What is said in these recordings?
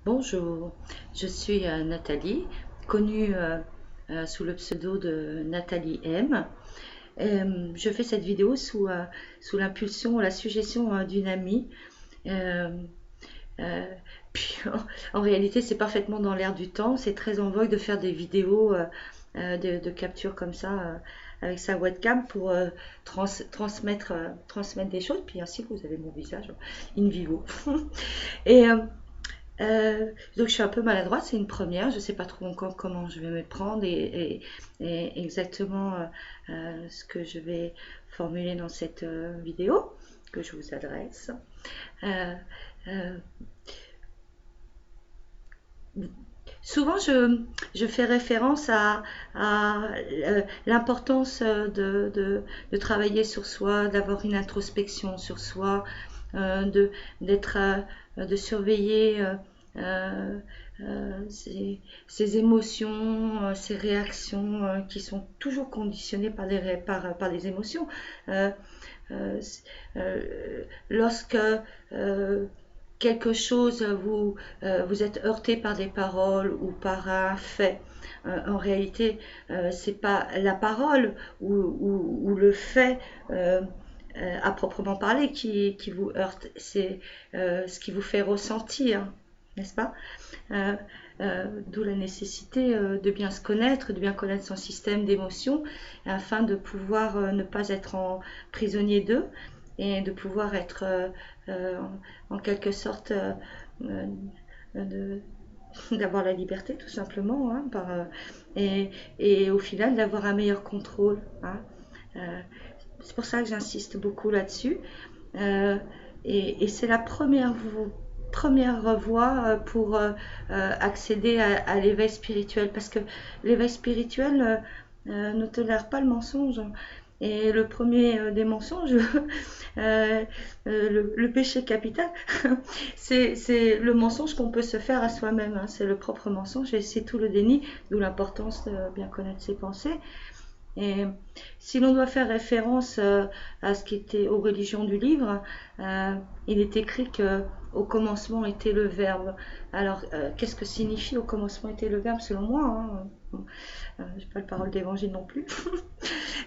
Bonjour, je suis Nathalie, connue sous le pseudo de Nathalie M. Je fais cette vidéo sous l'impulsion, la suggestion d'une amie. Euh, euh, puis en réalité, c'est parfaitement dans l'air du temps. C'est très en vogue de faire des vidéos de capture comme ça avec sa webcam pour transmettre des choses. Puis ainsi, vous avez mon visage in vivo. Et donc je suis un peu maladroite, c'est une première, je ne sais pas trop encore comment je vais me prendre et exactement ce que je vais formuler dans cette vidéo que je vous adresse. Euh, euh, Souvent je fais référence à l'importance de travailler sur soi, d'avoir une introspection sur soi, d'être, de surveiller euh, ses émotions, ses réactions qui sont toujours conditionnées par les émotions. Euh, euh, Lorsque quelque chose vous êtes heurté par des paroles ou par un fait, en réalité, c'est pas la parole ou le fait à proprement parler qui vous heurte, c'est ce qui vous fait ressentir, n'est-ce pas? Euh, D'où la nécessité de bien se connaître, de bien connaître son système d'émotions, afin de pouvoir ne pas être prisonnier d'eux et de pouvoir être en quelque sorte euh, de, d'avoir la liberté tout simplement, hein, et au final d'avoir un meilleur contrôle, hein. Euh, c'est pour ça que j'insiste beaucoup là-dessus. Euh, et c'est la première voie pour accéder à l'éveil spirituel. Parce que l'éveil spirituel ne tolère pas le mensonge. Et le premier des mensonges, le péché capital, c'est le mensonge qu'on peut se faire à soi-même, hein. C'est le propre mensonge et c'est tout le déni, d'où l'importance de bien connaître ses pensées. Et si l'on doit faire référence à ce qui était aux religions du livre, il est écrit que au commencement était le Verbe. Alors, qu'est-ce que signifie au commencement était le Verbe selon moi, hein? Je n'ai pas le parole d'évangile non plus.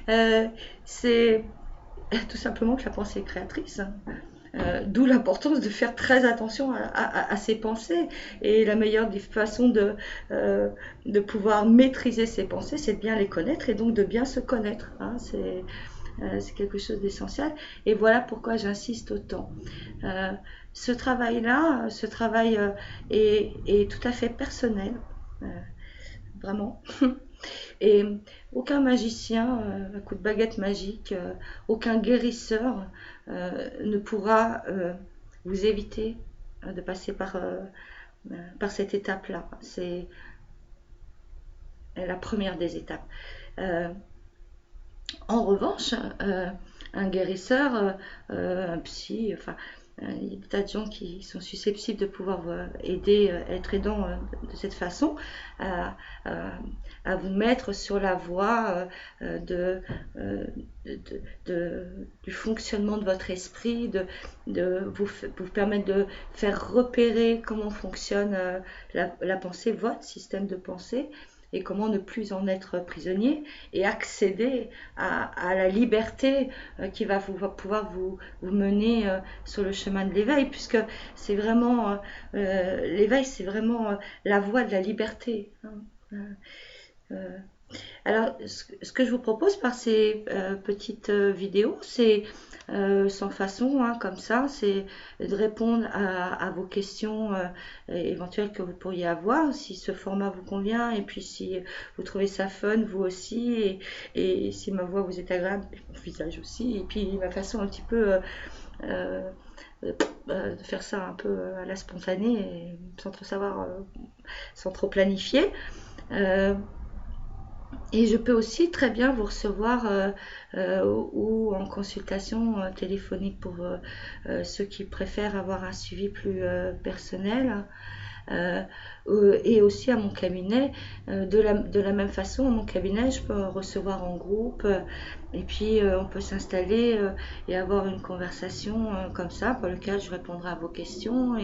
Euh, c'est tout simplement que la pensée est créatrice, hein. D'où l'importance de faire très attention à ses pensées. Et la meilleure des façons de pouvoir maîtriser ses pensées, c'est de bien les connaître et donc de bien se connaître, hein. C'est quelque chose d'essentiel. Et voilà pourquoi j'insiste autant. Euh, ce travail est tout à fait personnel, euh, vraiment. Et aucun magicien, à coup de baguette magique, aucun guérisseur ne pourra vous éviter de passer par cette étape-là. C'est la première des étapes. Euh, En revanche, un guérisseur, un psy, enfin, il y a des tas de gens qui sont susceptibles de pouvoir aider, être aidants de cette façon, à, à- à vous mettre sur la voie euh, de- du fonctionnement de votre esprit, vous permettre de faire repérer comment fonctionne la pensée, votre système de pensée, et comment ne plus en être prisonnier et accéder à la liberté qui va pouvoir vous mener sur le chemin de l'éveil, puisque c'est vraiment l'éveil, c'est vraiment la voie de la liberté, hein. Euh, alors, ce que je vous propose par ces petites vidéos, c'est sans façon, hein, comme ça, c'est de répondre à vos questions éventuelles que vous pourriez avoir, si ce format vous convient, et puis si vous trouvez ça fun, vous aussi, et si ma voix vous est agréable, mon visage aussi, et puis ma façon un petit peu euh, de faire ça un peu à la spontanée, et sans trop savoir, sans trop planifier. Euh, et je peux aussi très bien vous recevoir ou en consultation téléphonique pour ceux qui préfèrent avoir un suivi plus personnel. Euh, et aussi à mon cabinet, de la même façon, à mon cabinet, je peux recevoir en groupe et puis on peut s'installer et avoir une conversation comme ça, pour lequel je répondrai à vos questions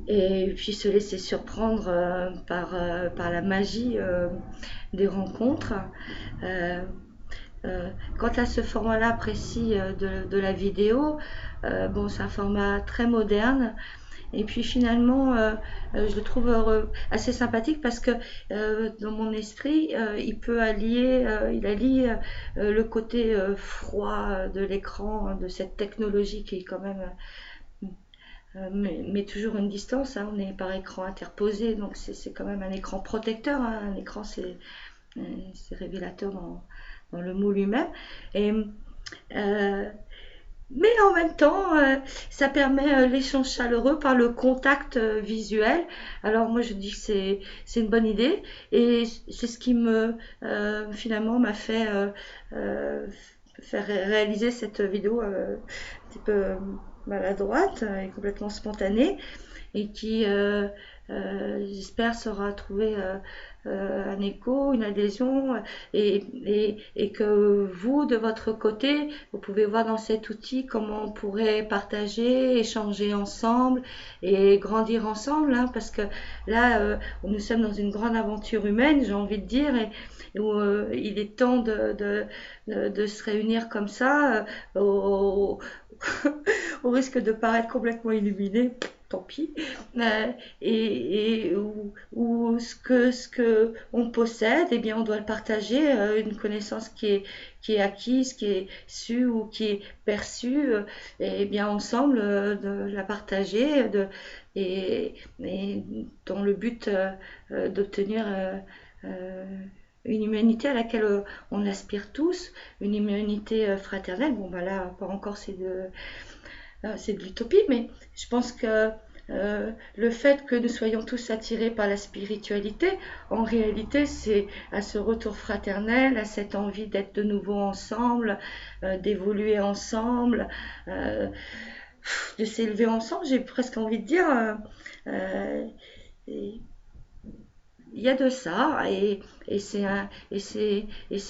et puis se laisser surprendre par la magie des rencontres. Euh, Quant à ce format-là précis de la vidéo, bon, c'est un format très moderne. Et puis finalement, je le trouve assez sympathique parce que dans mon esprit, il allie le côté froid de l'écran, de cette technologie qui est quand même mais toujours une distance, hein, on est par écran interposé, donc c'est quand même un écran protecteur, hein, un écran c'est révélateur dans le mot lui-même. Et euh, mais en même temps, ça permet l'échange chaleureux par le contact visuel. Alors moi je dis que c'est une bonne idée et c'est ce qui me finalement m'a fait faire réaliser cette vidéo un petit peu maladroite et complètement spontanée et qui, j'espère, saura trouver un écho, une adhésion, et que vous, de votre côté, vous pouvez voir dans cet outil comment on pourrait partager, échanger ensemble et grandir ensemble, hein, parce que là, nous sommes dans une grande aventure humaine, j'ai envie de dire, et où il est temps de se réunir comme ça, au, au risque de paraître complètement illuminé, tant pis, euh, et où ce que on possède, eh bien, on doit le partager, une connaissance qui est acquise, qui est su ou qui est perçue, et bien ensemble de la partager, et dans le but d'obtenir euh, une humanité à laquelle on aspire tous, une humanité fraternelle. Bon, bah là, pas encore, c'est de l'utopie, mais je pense que le fait que nous soyons tous attirés par la spiritualité, en réalité, c'est à ce retour fraternel, à cette envie d'être de nouveau ensemble, d'évoluer ensemble, euh, de s'élever ensemble, j'ai presque envie de dire. Euh, et il y a de ça et c'est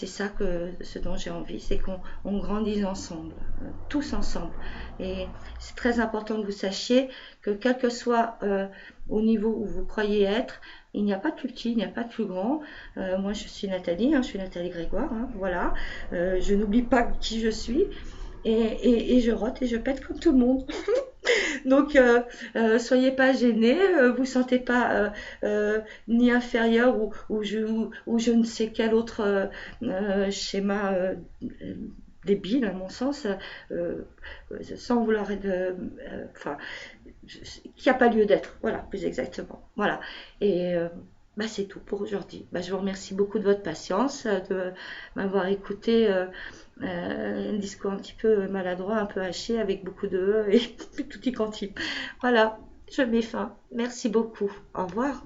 ça que ce dont j'ai envie, c'est qu'on grandisse ensemble, tous ensemble. Et c'est très important que vous sachiez que quel que soit au niveau où vous croyez être, il n'y a pas de plus petit, il n'y a pas de plus grand. Moi je suis Nathalie, hein, je suis Nathalie Grégoire, hein, voilà. Je n'oublie pas qui je suis et je rote et je pète comme tout le monde. Donc, soyez pas gênés, vous sentez pas ni inférieur ou je ne sais quel autre schéma débile, à mon sens, sans vouloir être, enfin, qui n'a pas lieu d'être. Voilà, plus exactement. Voilà. Et bah, c'est tout pour aujourd'hui. Bah, je vous remercie beaucoup de votre patience, de m'avoir écouté. Un discours un petit peu maladroit, un peu haché, avec beaucoup de E et tout y quanti. Voilà, je mets fin. Merci beaucoup. Au revoir.